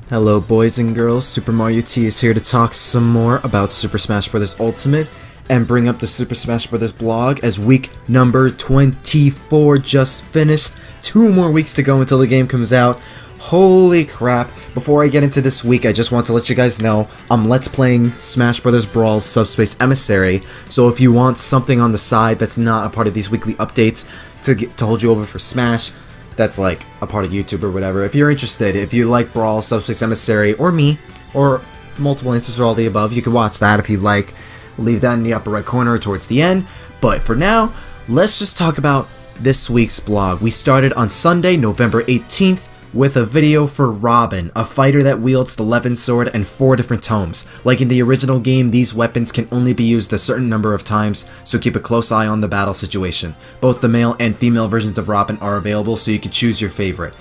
Hello boys and girls, SuperMarioT is here to talk some more about Super Smash Bros. Ultimate and bring up the Super Smash Bros. Blog as week number 24 just finished. 2 more weeks to go until the game comes out. Holy crap. Before I get into this week, I just want to let you guys know I'm Let's Playing Smash Bros. Brawl's Subspace Emissary, so if you want something on the side that's not a part of these weekly updates to hold you over for Smash, that's like a part of YouTube or whatever. If you're interested, if you like Brawl, Subspace Emissary, or me, or multiple answers or all the above, you can watch that if you like. Leave that in the upper right corner towards the end. But for now, let's just talk about this week's blog. We started on Sunday, November 18th, with a video for Robin, a fighter that wields the Levin sword and 4 different tomes. Like in the original game, these weapons can only be used a certain number of times, so keep a close eye on the battle situation. Both the male and female versions of Robin are available, so you can choose your favorite.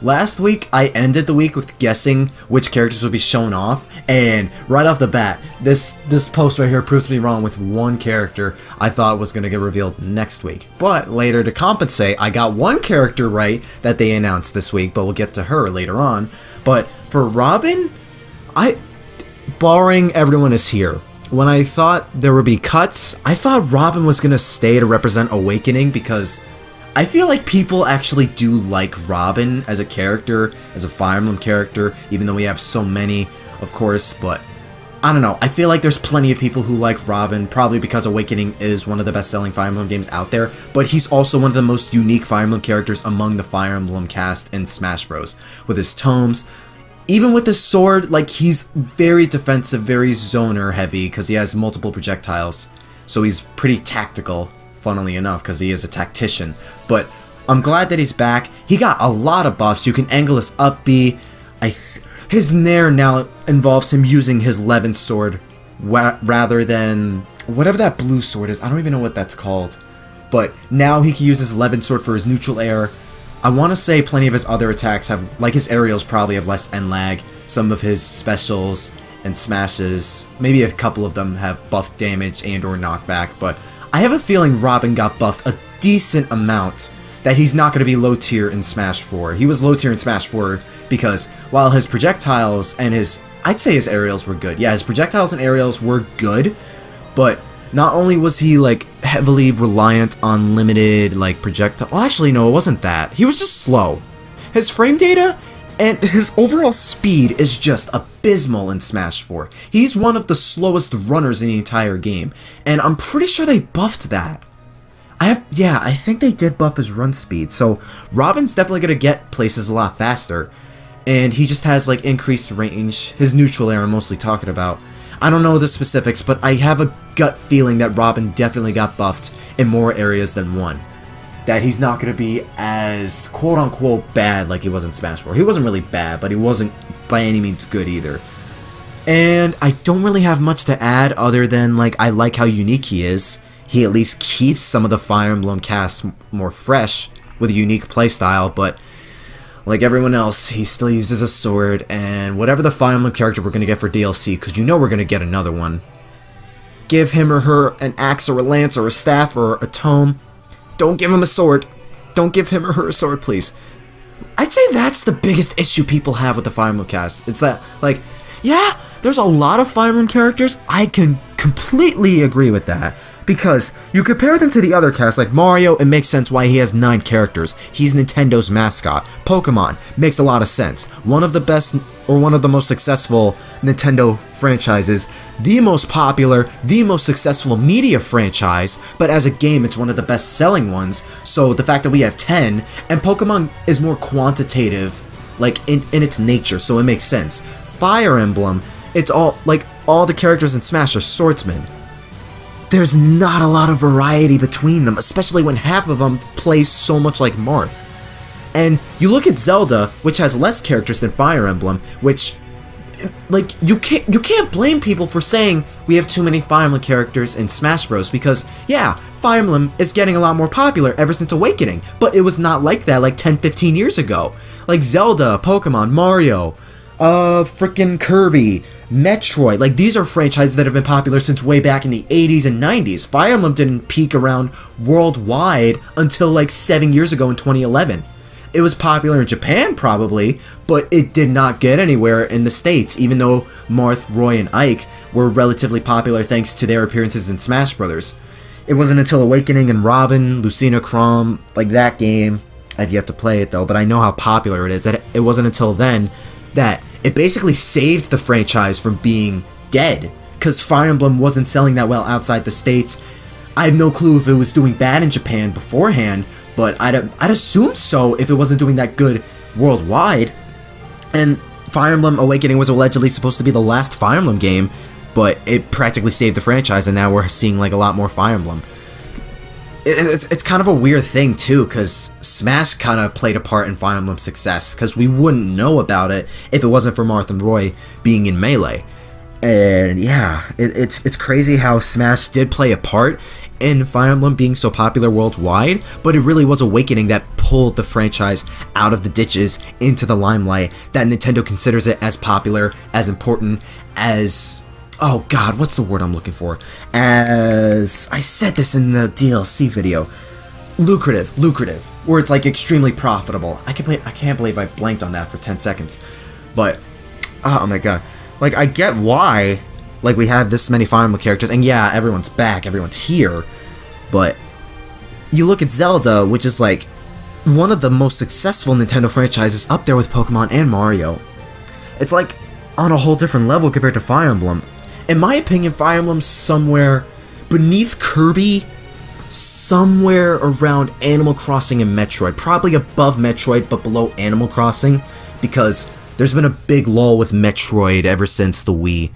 Last week, I ended the week with guessing which characters would be shown off, and right off the bat, this post right here proves me wrong with one character I thought was going to get revealed next week. But later, to compensate, I got one character right that they announced this week, but we'll get to her later on. But for Robin, barring everyone is here, when I thought there would be cuts, I thought Robin was going to stay to represent Awakening because I feel like people actually do like Robin as a character, as a Fire Emblem character, even though we have so many, of course, but I don't know. I feel like there's plenty of people who like Robin, probably because Awakening is one of the best-selling Fire Emblem games out there, but he's also one of the most unique Fire Emblem characters among the Fire Emblem cast in Smash Bros. With his tomes, even with his sword, like, he's very defensive, very zoner heavy, because he has multiple projectiles, so he's pretty tactical, funnily enough, because he is a tactician. But I'm glad that he's back. He got a lot of buffs. You can angle his up B. His Nair now involves him using his Levin sword rather than whatever that blue sword is. I don't even know what that's called. But now he can use his Levin sword for his neutral air. I want to say plenty of his other attacks have, like his aerials probably have less end lag. Some of his specials and smashes, maybe a couple of them have buff damage and or knockback, but I have a feeling Robin got buffed a decent amount, that he's not going to be low tier in Smash 4. He was low tier in Smash 4 because while his projectiles and I'd say his aerials were good. Yeah, his projectiles and aerials were good, but not only was he like heavily reliant on limited like projectile. Well, actually no, it wasn't that. He was just slow. His frame data and his overall speed is just abysmal in Smash 4. He's one of the slowest runners in the entire game, and I'm pretty sure they buffed that. I think they did buff his run speed, so Robin's definitely gonna get places a lot faster, and he just has like increased range. His neutral air I'm mostly talking about. I don't know the specifics, but I have a gut feeling that Robin definitely got buffed in more areas than one. That he's not going to be as quote-unquote bad like he was in Smash 4. He wasn't really bad, but he wasn't by any means good either. And I don't really have much to add other than, like, I like how unique he is. He at least keeps some of the Fire Emblem cast more fresh with a unique playstyle, but like everyone else, he still uses a sword, and whatever the Fire Emblem character we're going to get for DLC, because you know we're going to get another one, give him or her an axe or a lance or a staff or a tome. Don't give him a sword. Don't give him or her a sword, please. I'd say that's the biggest issue people have with the Fire Emblem cast. It's that, like, yeah, there's a lot of Fire Emblem characters. I can completely agree with that. Because you compare them to the other casts, like Mario, it makes sense why he has 9 characters. He's Nintendo's mascot. Pokemon makes a lot of sense. One of the best, or one of the most successful Nintendo franchises. The most popular, the most successful media franchise, but as a game, it's one of the best selling ones. So the fact that we have 10, and Pokemon is more quantitative, like in its nature, so it makes sense. Fire Emblem, it's all, like, all the characters in Smash are swordsmen. There's not a lot of variety between them, especially when half of them play so much like Marth. And you look at Zelda, which has less characters than Fire Emblem, which, like, you can't blame people for saying we have too many Fire Emblem characters in Smash Bros. Because, yeah, Fire Emblem is getting a lot more popular ever since Awakening, but it was not like that like 10-15 years ago. Like Zelda, Pokemon, Mario, frickin' Kirby, Metroid, like, these are franchises that have been popular since way back in the 80s and 90s. Fire Emblem didn't peak around worldwide until like 7 years ago in 2011. It was popular in Japan, probably, but it did not get anywhere in the States, even though Marth, Roy, and Ike were relatively popular thanks to their appearances in Smash Bros. It wasn't until Awakening and Robin, Lucina Chrom, like that game, I've yet to play it though, but I know how popular it is, that it wasn't until then that it basically saved the franchise from being dead, because Fire Emblem wasn't selling that well outside the States. I have no clue if it was doing bad in Japan beforehand, but I'd assume so if it wasn't doing that good worldwide. And Fire Emblem Awakening was allegedly supposed to be the last Fire Emblem game, but it practically saved the franchise, and now we're seeing like a lot more Fire Emblem. It's kind of a weird thing too, because Smash kind of played a part in Fire Emblem's success, because we wouldn't know about it if it wasn't for Marth and Roy being in Melee. And yeah, it's crazy how Smash did play a part in Fire Emblem being so popular worldwide, but it really was Awakening that pulled the franchise out of the ditches into the limelight, that Nintendo considers it as popular, as important, as... oh god, what's the word I'm looking for? As... I said this in the DLC video. Lucrative, where it's like extremely profitable. I can't believe I blanked on that for 10 seconds. But, oh my god. Like, I get why, like, we have this many Fire Emblem characters, and yeah, everyone's back, everyone's here, but you look at Zelda, which is, like, one of the most successful Nintendo franchises, up there with Pokemon and Mario. It's, like, on a whole different level compared to Fire Emblem. In my opinion, Fire Emblem's somewhere beneath Kirby, somewhere around Animal Crossing and Metroid, probably above Metroid, but below Animal Crossing, because there's been a big lull with Metroid ever since the Wii,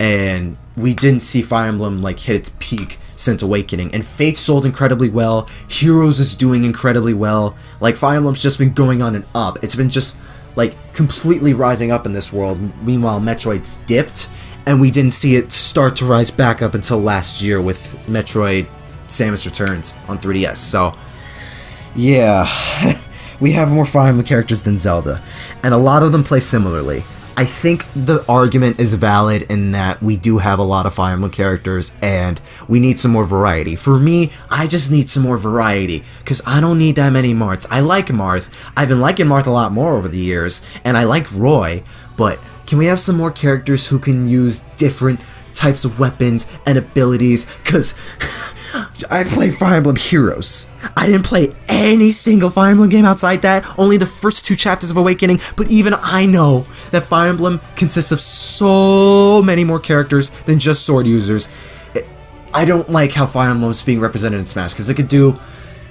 and we didn't see Fire Emblem like hit its peak since Awakening. And Fate sold incredibly well, Heroes is doing incredibly well, like Fire Emblem's just been going on and up. It's been just like completely rising up in this world. Meanwhile, Metroid's dipped, and we didn't see it start to rise back up until last year with Metroid Samus Returns on 3DS. So yeah. We have more Fire Emblem characters than Zelda, and a lot of them play similarly. I think the argument is valid in that we do have a lot of Fire Emblem characters, and we need some more variety. For me, I just need some more variety, because I don't need that many Marths. I like Marth. I've been liking Marth a lot more over the years, and I like Roy, but can we have some more characters who can use different types of weapons and abilities? Because I played Fire Emblem Heroes. I didn't play any single Fire Emblem game outside that, only the first 2 chapters of Awakening, but even I know that Fire Emblem consists of so many more characters than just sword users. I don't like how Fire Emblem is being represented in Smash, because it could do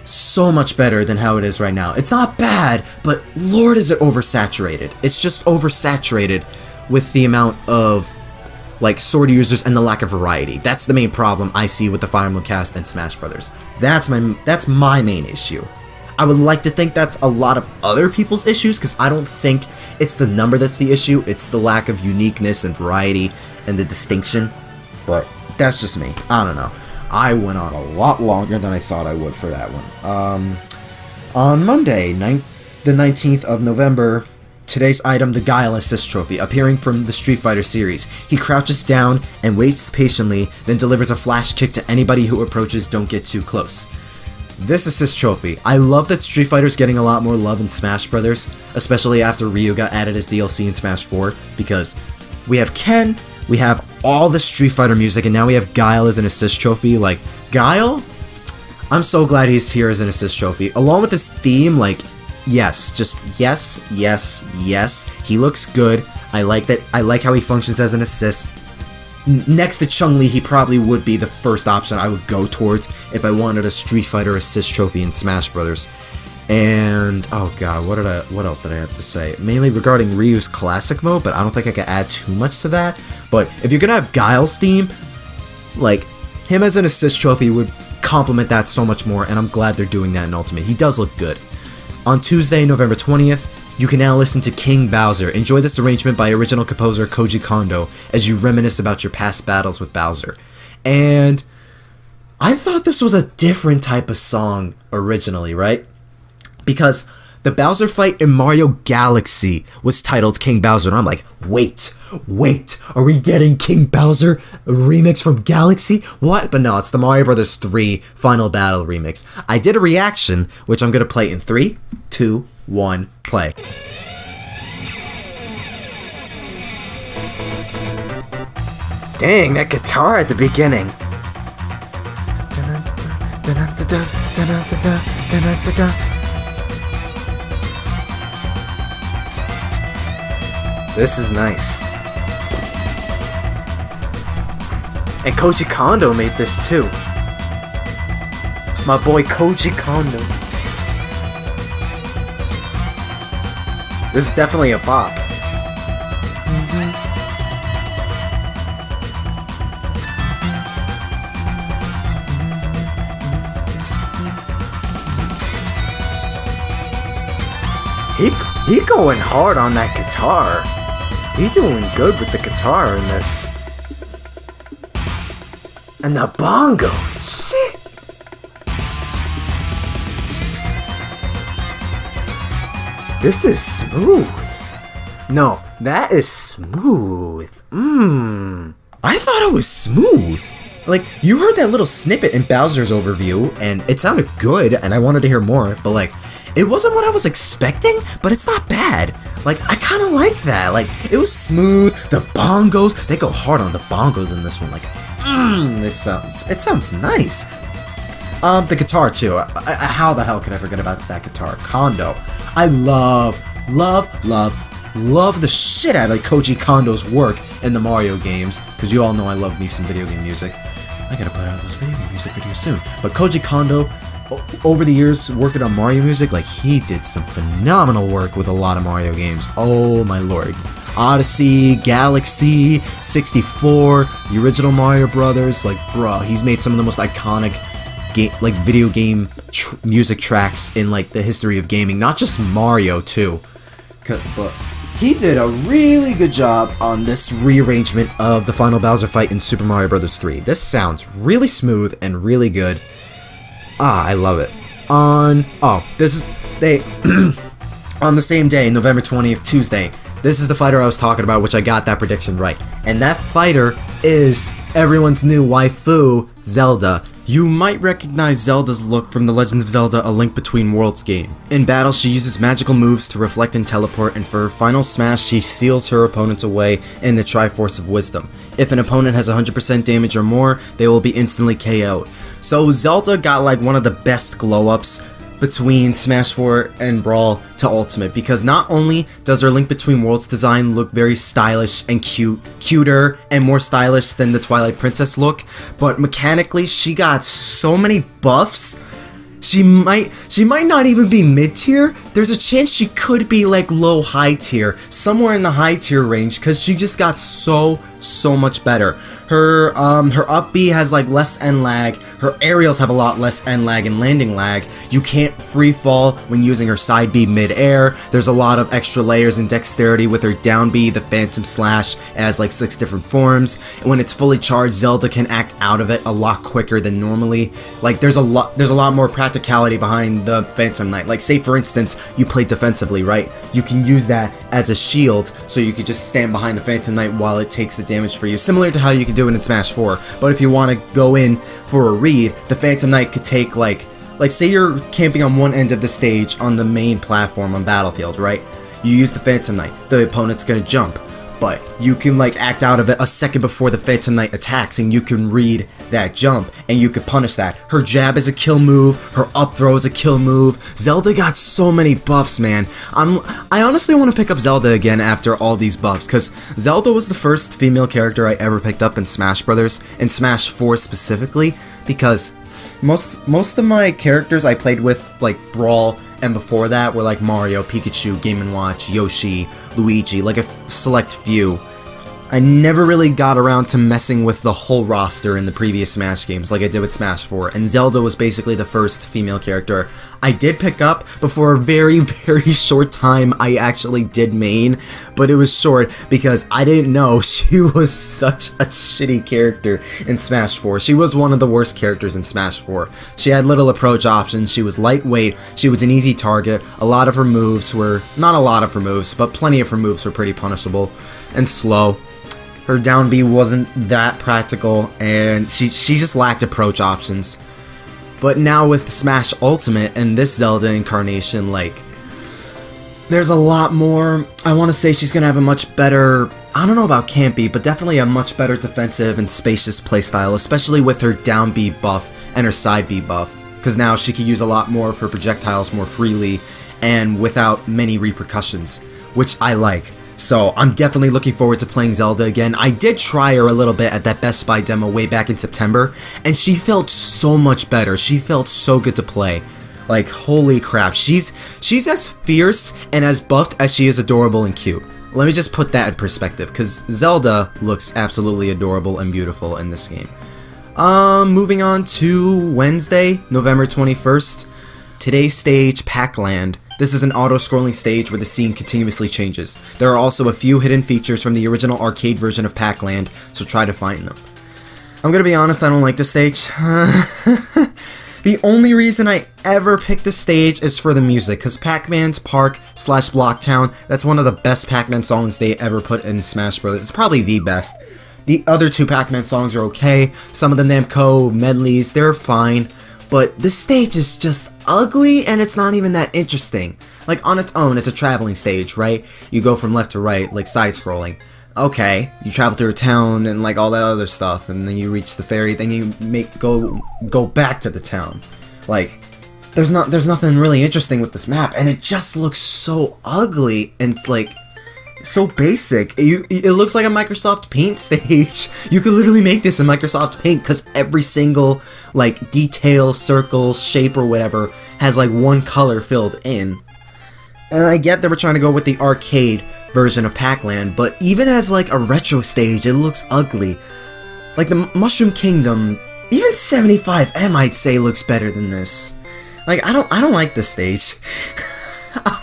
so much better than how it is right now. It's not bad, but lord is it oversaturated. It's just oversaturated with the amount of like sword users and the lack of variety. That's the main problem I see with the Fire Emblem cast and Smash Brothers. That's my main issue. I would like to think that's a lot of other people's issues, because I don't think it's the number that's the issue, it's the lack of uniqueness and variety and the distinction. But that's just me. I don't know. I went on a lot longer than I thought I would for that one. On Monday, the 19th of November, today's item, the Guile Assist Trophy, appearing from the Street Fighter series. He crouches down and waits patiently, then delivers a flash kick to anybody who approaches. Don't get too close. This Assist Trophy, I love that Street Fighter's getting a lot more love in Smash Brothers, especially after Ryu got added as DLC in Smash 4, because we have Ken, we have all the Street Fighter music, and now we have Guile as an Assist Trophy. Like, Guile? I'm so glad he's here as an Assist Trophy. Along with his theme, like, yes, just yes, yes, yes. He looks good. I like that. I like how he functions as an assist. Next to Chun-Li, he probably would be the first option I would go towards if I wanted a Street Fighter Assist Trophy in Smash Brothers. And oh god, what else did I have to say? Mainly regarding Ryu's classic mode, but I don't think I can add too much to that. But if you're gonna have Guile's theme, like him as an Assist Trophy would complement that so much more, and I'm glad they're doing that in Ultimate. He does look good. On Tuesday, November 20th, you can now listen to King Bowser. Enjoy this arrangement by original composer Koji Kondo as you reminisce about your past battles with Bowser. And I thought this was a different type of song originally, right? Because the Bowser fight in Mario Galaxy was titled King Bowser, and I'm like, wait, are we getting King Bowser remix from Galaxy? What? But no, it's the Mario Bros. 3 Final Battle remix. I did a reaction, which I'm gonna play in 3, 2, 1, play. Dang, that guitar at the beginning. This is nice. And Koji Kondo made this too. My boy Koji Kondo. This is definitely a bop. He going hard on that guitar. He doing good with the guitar in this. And the bongo, shit. This is smooth. No, that is smooth. I thought it was smooth. Like, you heard that little snippet in Bowser's overview, and it sounded good, and I wanted to hear more, but like, it wasn't what I was expecting, but it's not bad. Like, I kind of like that. Like, it was smooth. The bongos, they go hard on the bongos in this one. Like, it sounds nice. The guitar too. How the hell could I forget about that guitar? Kondo. I love the shit out of Koji Kondo's work in the Mario games, because you all know I love me some video game music. I gotta put out those video game music videos soon. But Koji Kondo, over the years working on Mario music, like, he did some phenomenal work with a lot of Mario games. Oh my lord. Odyssey, Galaxy, 64, the original Mario Brothers, like, bruh, he's made some of the most iconic video game music tracks in like the history of gaming, not just Mario too. But he did a really good job on this rearrangement of the final Bowser fight in Super Mario Bros. 3. This sounds really smooth and really good. I love it. On the same day, November 20th, Tuesday, this is the fighter I was talking about, which I got that prediction right. And that fighter is everyone's new waifu, Zelda. You might recognize Zelda's look from The Legend of Zelda: A Link Between Worlds game. In battle, she uses magical moves to reflect and teleport, and for her final smash, she seals her opponents away in the Triforce of Wisdom. If an opponent has 100% damage or more, they will be instantly KO'd. So Zelda got like one of the best glow-ups between Smash 4 and Brawl to Ultimate, because not only does her Link Between Worlds design look very stylish and cuter and more stylish than the Twilight Princess look, but mechanically she got so many buffs. She might not even be mid-tier. There's a chance she could be like low-high tier, somewhere in the high tier range, because she just got so much better. Her up B has like less end lag, her aerials have a lot less end lag and landing lag, you can't free fall when using her side B mid-air, there's a lot of extra layers and dexterity with her down B, the Phantom Slash, it has like 6 different forms, and when it's fully charged, Zelda can act out of it a lot quicker than normally. Like, there's a lot more practicality behind the Phantom Knight. Like, say for instance, you play defensively, right? You can use that as a shield, so you could just stand behind the Phantom Knight while it takes the damage for you, similar to how you can do it in Smash 4. But if you want to go in for a read, the Phantom Knight could take like say you're camping on one end of the stage on the main platform on Battlefield, right? You use the Phantom Knight, the opponent's gonna jump, but you can like act out of it a second before the Phantom Knight attacks, and you can read that jump, and you could punish that. Her jab is a kill move, her up throw is a kill move. Zelda got so many buffs, man. I honestly want to pick up Zelda again after all these buffs, because Zelda was the first female character I ever picked up in Smash Brothers, in Smash 4 specifically, because most of my characters I played with, like Brawl, and before that were like Mario, Pikachu, Game & Watch, Yoshi, Luigi, like a select few. I never really got around to messing with the whole roster in the previous Smash games like I did with Smash 4, and Zelda was basically the first female character I did pick up, but for a very, very short time I actually did main, but it was short because I didn't know she was such a shitty character in Smash 4. She was one of the worst characters in Smash 4. She had little approach options, she was lightweight, she was an easy target, a lot of her moves were, not a lot of her moves, but plenty of her moves were pretty punishable, and slow. Her down B wasn't that practical, and she just lacked approach options. But now with Smash Ultimate and this Zelda incarnation, like, there's a lot more. I want to say she's going to have a much better, I don't know about campy, but definitely a much better defensive and spacious playstyle, especially with her down B buff and her side B buff, because now she can use a lot more of her projectiles more freely and without many repercussions, which I like. So I'm definitely looking forward to playing Zelda again. I did try her a little bit at that Best Buy demo way back in September, and she felt so much better. She felt so good to play. Like, holy crap. She's as fierce and as buffed as she is adorable and cute. Let me just put that in perspective, because Zelda looks absolutely adorable and beautiful in this game. Moving on to Wednesday, November 21st. Today's stage, Pac-Land. This is an auto-scrolling stage where the scene continuously changes. There are also a few hidden features from the original arcade version of Pac-Land, so try to find them. I'm gonna be honest, I don't like this stage. The only reason I ever picked this stage is for the music, because Pac-Man's Park / Blocktown, that's one of the best Pac-Man songs they ever put in Smash Bros. It's probably the best. The other two Pac-Man songs are okay, some of the Namco medleys, they're fine. But this stage is just ugly, and it's not even that interesting. Like, on its own, it's a traveling stage, right? You go from left to right, like side-scrolling. Okay, you travel through a town and like all that other stuff, and then you reach the ferry, then you go back to the town. Like, there's nothing really interesting with this map, and it just looks so ugly, and it's like, so basic. It looks like a Microsoft Paint stage. You could literally make this in Microsoft Paint, because every single like detail, circle, shape, or whatever has like one color filled in. And I get that we're trying to go with the arcade version of Pac-Land, but even as like a retro stage, it looks ugly. Like the Mushroom Kingdom, even 75M I'd say looks better than this. Like, I don't like this stage.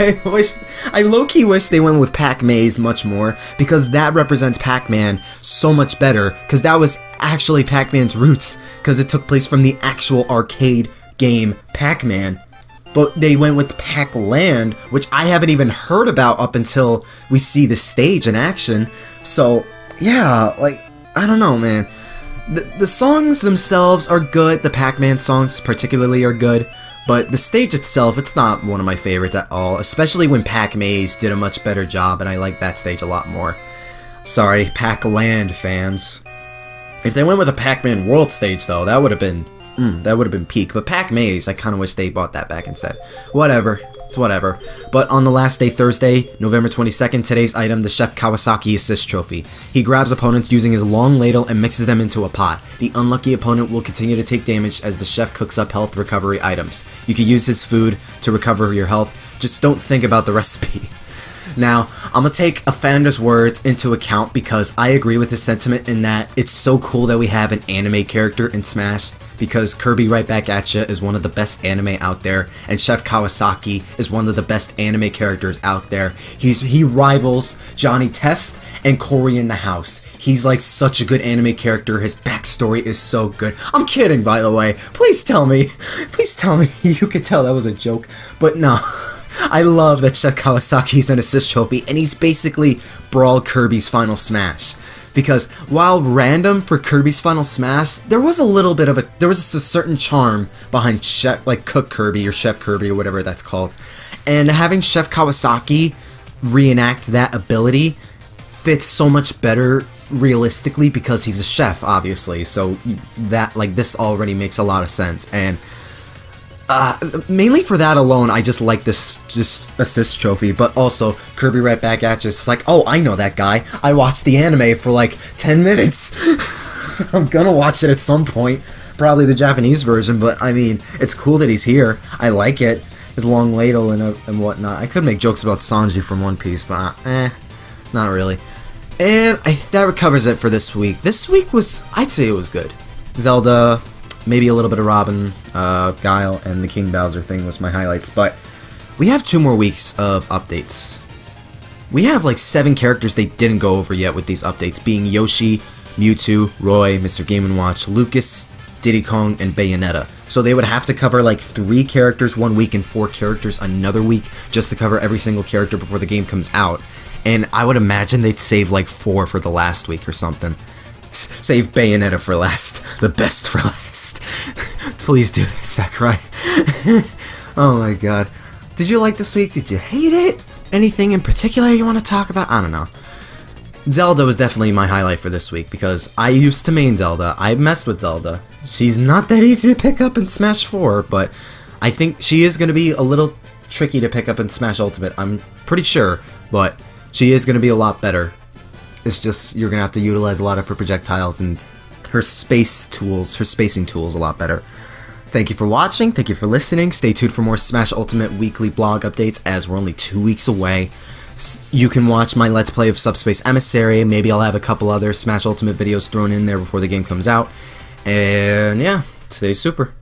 I low-key wish they went with Pac-Maze much more, because that represents Pac-Man so much better, because that was actually Pac-Man's roots, because it took place from the actual arcade game Pac-Man. But they went with Pac-Land, which I haven't even heard about up until we see the stage in action. So, yeah, like, I don't know, man. The songs themselves are good, the Pac-Man songs particularly are good, but the stage itself, it's not one of my favorites at all, especially when Pac-Maze did a much better job, and I like that stage a lot more. Sorry, Pac-Land fans. If they went with a Pac-Man World stage, though, that would have been peak, but Pac-Maze, I kind of wish they brought that back instead. Whatever. It's whatever. But on the last day, Thursday, November 22nd, today's item, the Chef Kawasaki Assist Trophy. He grabs opponents using his long ladle and mixes them into a pot. The unlucky opponent will continue to take damage as the chef cooks up health recovery items. You can use his food to recover your health, just don't think about the recipe. Now, I'm gonna take Offender's words into account because I agree with his sentiment in that it's so cool that we have an anime character in Smash, because Kirby Right Back At Ya is one of the best anime out there, and Chef Kawasaki is one of the best anime characters out there. He rivals Johnny Test and Cory in the House. He's like such a good anime character, his backstory is so good. I'm kidding, by the way. Please tell me you could tell that was a joke, but no. I love that Chef Kawasaki's an assist trophy, and he's basically Brawl Kirby's Final Smash. Because while random for Kirby's Final Smash, there was a certain charm behind Chef, like Cook Kirby or Chef Kirby or whatever that's called. And having Chef Kawasaki reenact that ability fits so much better realistically because he's a chef, obviously. So that, like, this already makes a lot of sense. And mainly for that alone, I just like this assist trophy, but also Kirby Right Back At You. It's like, oh, I know that guy. I watched the anime for like 10 minutes. I'm gonna watch it at some point. Probably the Japanese version, but I mean, it's cool that he's here. I like it. His long ladle and whatnot. I could make jokes about Sanji from One Piece, but not really. And that covers it for this week. This week was, I'd say it was good. Zelda, maybe a little bit of Robin, Guile, and the King Bowser thing was my highlights. But we have 2 more weeks of updates. We have like 7 characters they didn't go over yet with these updates, being Yoshi, Mewtwo, Roy, Mr. Game & Watch, Lucas, Diddy Kong, and Bayonetta. So they would have to cover like 3 characters one week and 4 characters another week just to cover every single character before the game comes out. And I would imagine they'd save like 4 for the last week or something. Save Bayonetta for last. The best for last. Please do that, Sakurai. Oh my god. Did you like this week? Did you hate it? Anything in particular you want to talk about? I don't know. Zelda was definitely my highlight for this week because I used to main Zelda. I messed with Zelda. She's not that easy to pick up in Smash 4, but I think she is going to be a little tricky to pick up in Smash Ultimate. I'm pretty sure, but she is going to be a lot better. It's just you're going to have to utilize a lot of her projectiles and her spacing tools a lot better. Thank you for watching, thank you for listening. Stay tuned for more Smash Ultimate weekly blog updates as we're only 2 weeks away. You can watch my Let's Play of Subspace Emissary. Maybe I'll have a couple other Smash Ultimate videos thrown in there before the game comes out. And yeah, stay super.